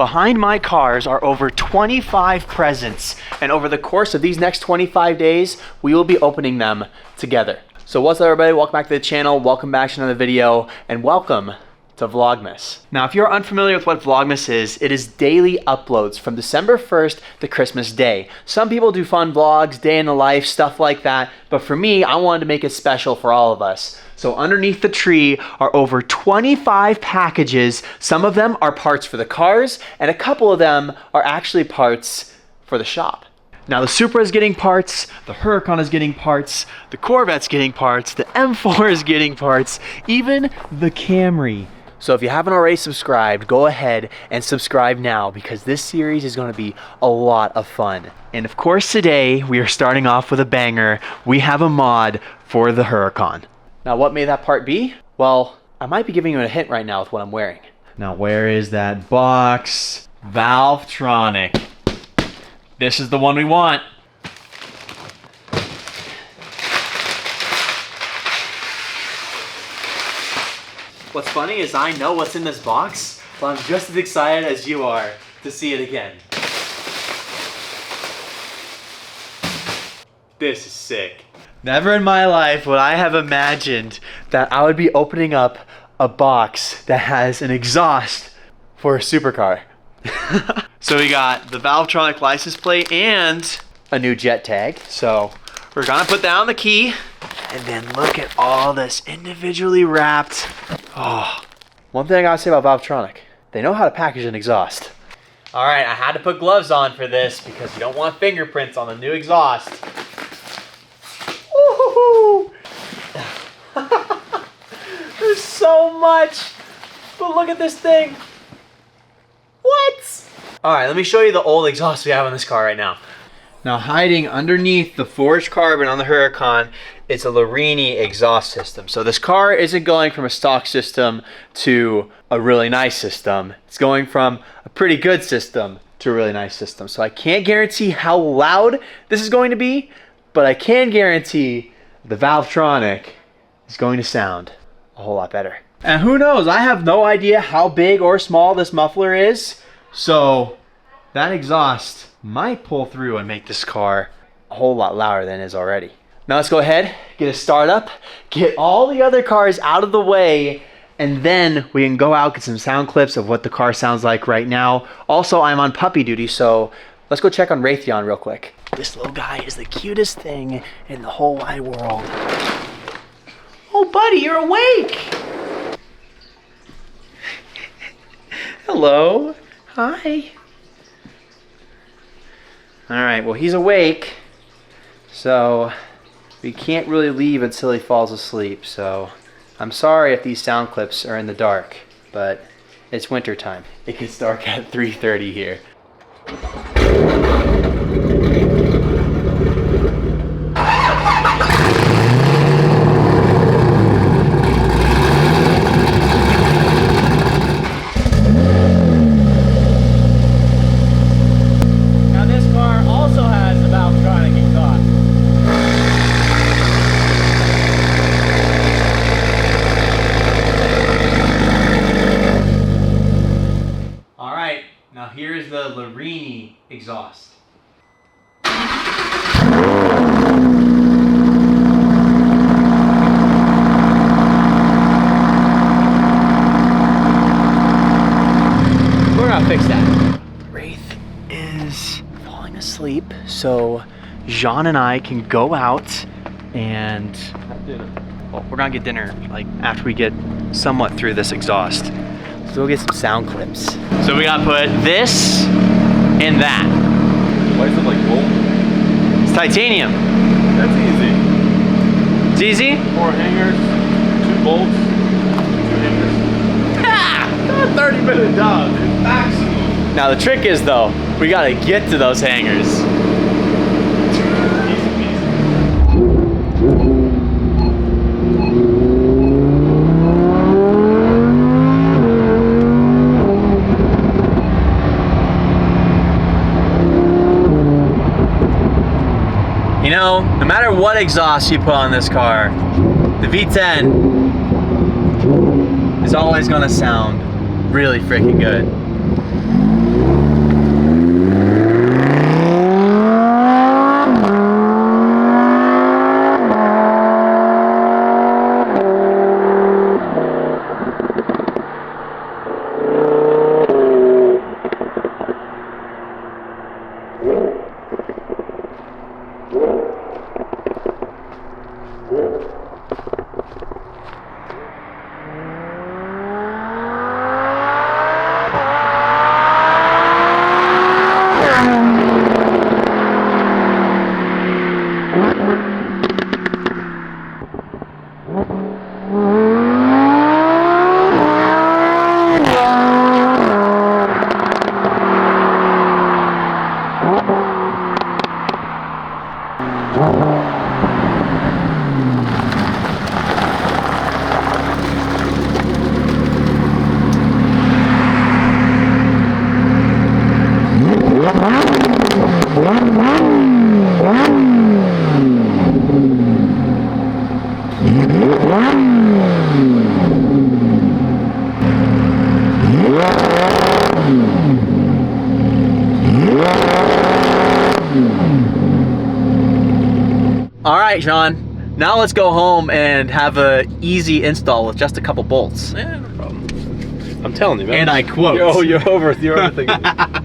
Behind my cars are over 25 presents, and over the course of these next 25 days, we will be opening them together. So what's up, everybody? Welcome back to the channel. Welcome back to another video, and welcome to Vlogmas. Now, if you're unfamiliar with what Vlogmas is, it is daily uploads from December 1st to Christmas Day. Some people do fun vlogs, day in the life, stuff like that, but for me, I wanted to make it special for all of us. So underneath the tree are over 25 packages. Some of them are parts for the cars, and a couple of them are actually parts for the shop. Now the Supra is getting parts, the Huracan is getting parts, the Corvette's getting parts, the M4 is getting parts, even the Camry. So if you haven't already subscribed, go ahead and subscribe now, because this series is going to be a lot of fun. And of course today we are starting off with a banger. We have a mod for the Huracan. Now what may that part be? Well, I might be giving you a hint right now with what I'm wearing. Now where is that box? Valvetronic. This is the one we want. What's funny is I know what's in this box, but I'm just as excited as you are to see it again. This is sick. Never in my life would I have imagined that I would be opening up a box that has an exhaust for a supercar. So we got the Valvetronic license plate and a new jet tag. So we're gonna put that on the key, and then look at all this individually wrapped. Oh, one thing I gotta say about Valvetronic, they know how to package an exhaust. All right, I had to put gloves on for this because you don't want fingerprints on the new exhaust. Woo-hoo-hoo. There's so much, but look at this thing. What? All right, let me show you the old exhaust we have on this car right now. Now hiding underneath the forged carbon on the Huracan, it's a Lamborghini exhaust system. So this car isn't going from a stock system to a really nice system. It's going from a pretty good system to a really nice system. So I can't guarantee how loud this is going to be, but I can guarantee the Valvetronic is going to sound a whole lot better. And who knows, I have no idea how big or small this muffler is, so that exhaust might pull through and make this car a whole lot louder than it is already. Now let's go ahead, get a start up, get all the other cars out of the way, and then we can go out, get some sound clips of what the car sounds like right now. Also, I'm on puppy duty, so let's go check on Raytheon real quick. This little guy is the cutest thing in the whole wide world. Oh buddy, you're awake! Hello. Hi. All right, well, he's awake, so we can't really leave until he falls asleep. So I'm sorry if these sound clips are in the dark, but it's winter time. It gets dark at 3:30 here. Here's the Lamborghini exhaust. We're gonna fix that. Wraith is falling asleep, so Jean and I can go out and have dinner. Well, we're gonna get dinner like after we get somewhat through this exhaust. So we'll get some sound clips. So we gotta put this and that. Why is it like gold? It's titanium. That's easy. It's easy? 4 hangers, 2 bolts, 2 hangers. Ha! 30-minute job, dude. Maximum. Now the trick is though, we gotta get to those hangers. Easy peasy. You know, no matter what exhaust you put on this car, the V10 is always gonna sound really freaking good. All right, Sean. Now let's go home and have a easy install with just a couple bolts. Yeah, no problem. I'm telling you, man. And I quote. You're overthinking it.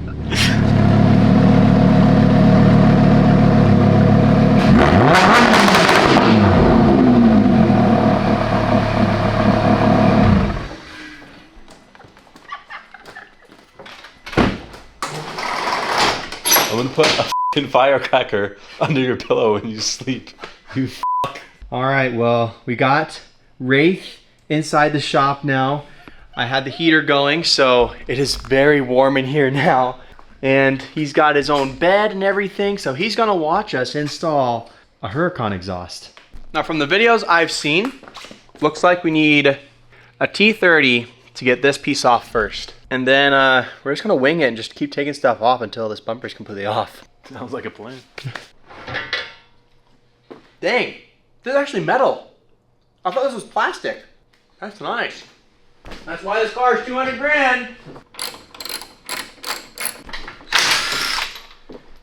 I'm gonna put a f***ing firecracker under your pillow when you sleep. You f***. All right, well, we got Wraith inside the shop now. I had the heater going, so it is very warm in here now. And he's got his own bed and everything, so he's gonna watch us install a Huracan exhaust. Now, from the videos I've seen, looks like we need a T30 to get this piece off first. And then we're just gonna wing it and just keep taking stuff off until this bumper's completely off. Sounds like a plan. Dang, this is actually metal. I thought this was plastic. That's nice. That's why this car is 200 grand.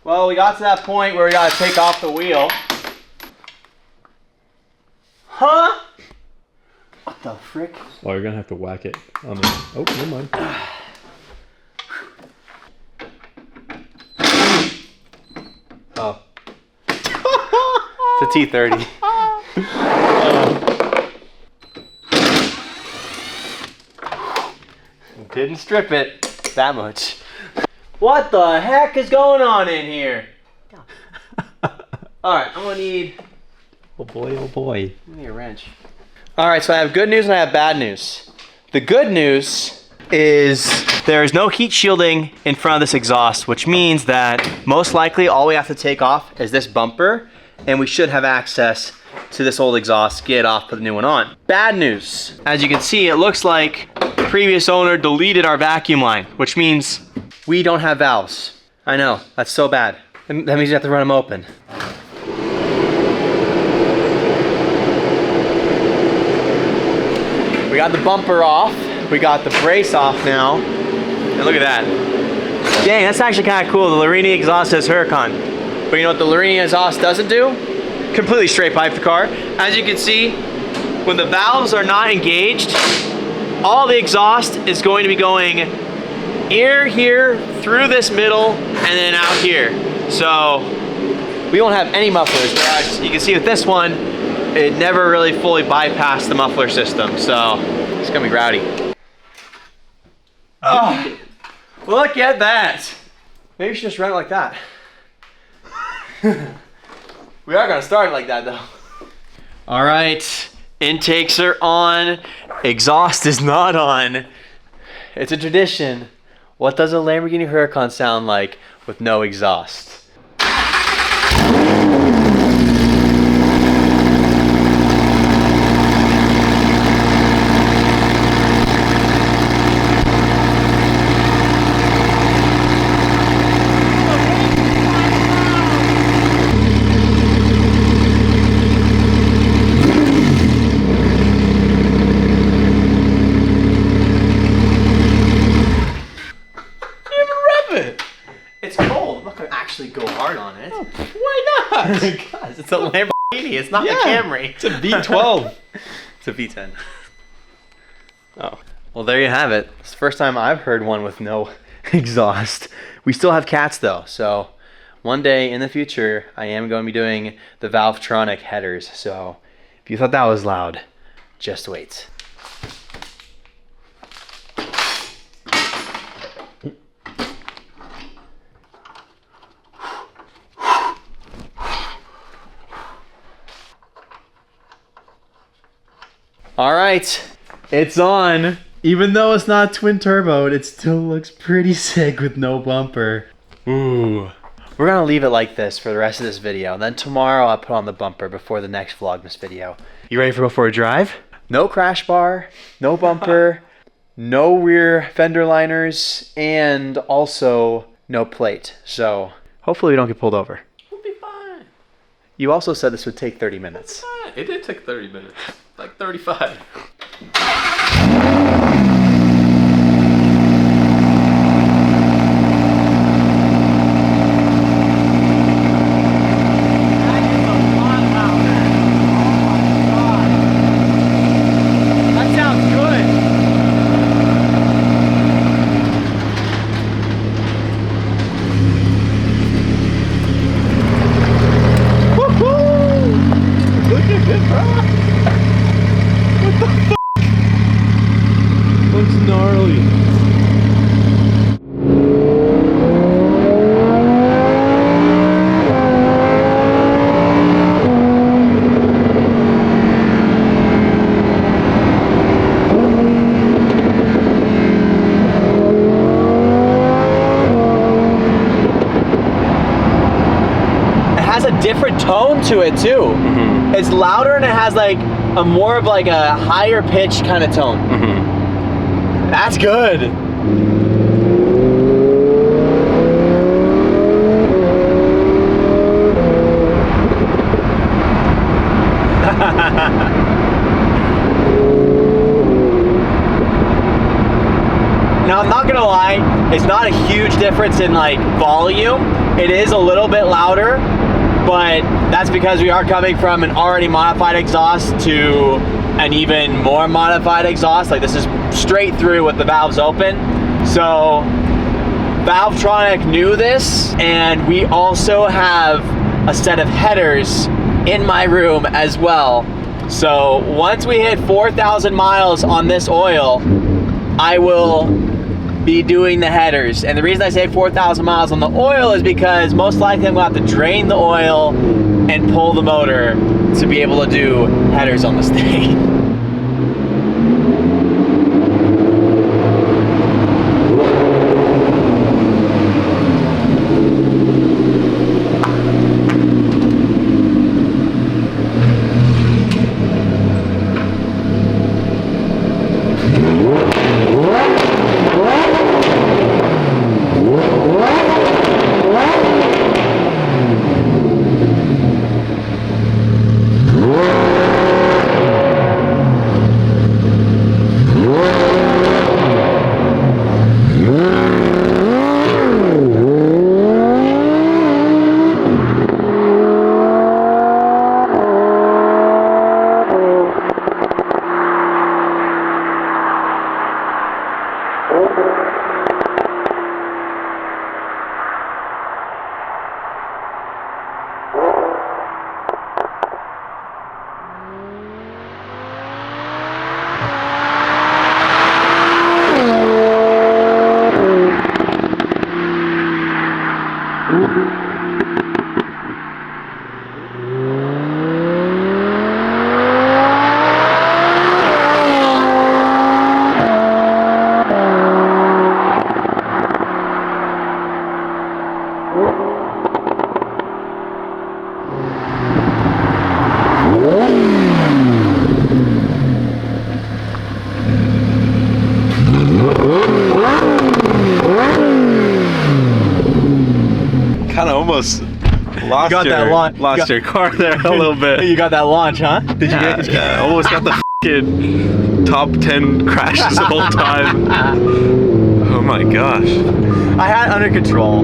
Well, we got to that point where we gotta take off the wheel. Huh? What the frick? Oh, you're gonna have to whack it on the... Oh, never mind. Oh. It's a T30. Didn't strip it that much. What the heck is going on in here? Alright, I'm gonna need... Oh boy, oh boy. I need a wrench. Alright, so I have good news and I have bad news. The good news is there is no heat shielding in front of this exhaust, which means that most likely all we have to take off is this bumper, and we should have access to this old exhaust, get it off, put the new one on. Bad news. As you can see, it looks like the previous owner deleted our vacuum line, which means we don't have valves. I know, that's so bad. That means you have to run them open. We got the bumper off. We got the brace off now. And look at that. Dang, that's actually kind of cool. The Larini exhaust says Huracan. But you know what the Larini exhaust doesn't do? Completely straight pipe the car. As you can see, when the valves are not engaged, all the exhaust is going to be going here, through this middle, and then out here. So we won't have any mufflers. But as you can see with this one, it never really fully bypassed the muffler system. So it's gonna be rowdy. Oh, look at that. Maybe we should just run it like that. We are gonna start it like that though. All right, intakes are on, exhaust is not on. It's a tradition. What does a Lamborghini Huracan sound like with no exhaust? Go hard on it. Oh, why not? Because it's a Lamborghini. It's not the Camry. It's a V12. It's a V10. Oh. Well, there you have it. It's the first time I've heard one with no exhaust. We still have cats though, so one day in the future, I am going to be doing the Valvetronic headers. So if you thought that was loud, just wait. All right, it's on. Even though it's not twin turboed, it still looks pretty sick with no bumper. Ooh. We're gonna leave it like this for the rest of this video. And then tomorrow I'll put on the bumper before the next Vlogmas video. You ready for before a drive? No crash bar, no bumper, no rear fender liners, and also no plate. So hopefully we don't get pulled over. We'll be fine. You also said this would take 30 minutes. It did take 30 minutes. Like 35. different tone to it too. Mm-hmm. It's louder and it has like a more of like a higher pitch kind of tone. Mm-hmm. That's good. Now I'm not gonna lie, it's not a huge difference in like volume. It is a little bit louder, but that's because we are coming from an already modified exhaust to an even more modified exhaust. Like this is straight through with the valves open. So Valvetronic knew this, and we also have a set of headers in my room as well. So once we hit 4,000 miles on this oil, I will be doing the headers. And the reason I say 4,000 miles on the oil is because most likely I'm going to have to drain the oil and pull the motor to be able to do headers on this thing. Kind of almost lost your car there a little bit. You got that launch, huh? Did you get it? Yeah, almost got the f***ing top 10 crashes the whole time. Oh my gosh. I had it under control.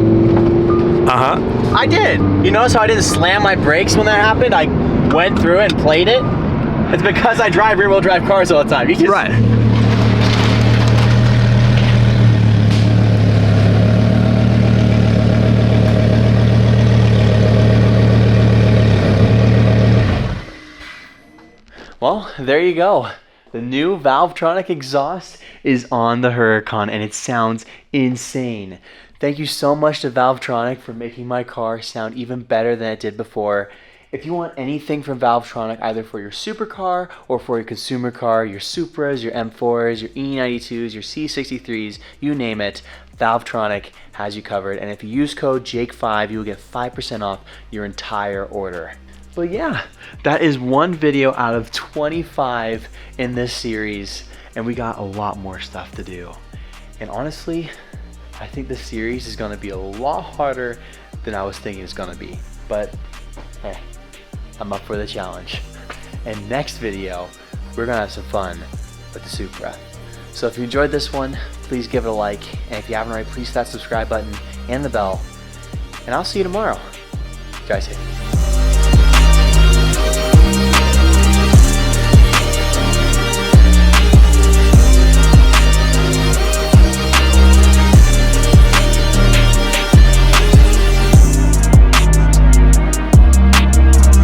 Uh-huh. I did. You notice how I didn't slam my brakes when that happened? I went through it and played it. It's because I drive rear-wheel drive cars all the time. You just, Right. Well, there you go. The new Valvetronic exhaust is on the Huracan and it sounds insane. Thank you so much to Valvetronic for making my car sound even better than it did before. If you want anything from Valvetronic, either for your supercar or for your consumer car, your Supras, your M4s, your E92s, your C63s, you name it, Valvetronic has you covered. And if you use code JAKE5, you will get 5% off your entire order. But yeah, that is one video out of 25 in this series, and we got a lot more stuff to do. And honestly, I think this series is gonna be a lot harder than I was thinking it's gonna be. But hey, I'm up for the challenge. And next video, we're gonna have some fun with the Supra. So if you enjoyed this one, please give it a like. And if you haven't already, please hit that subscribe button and the bell. And I'll see you tomorrow. Drive safe.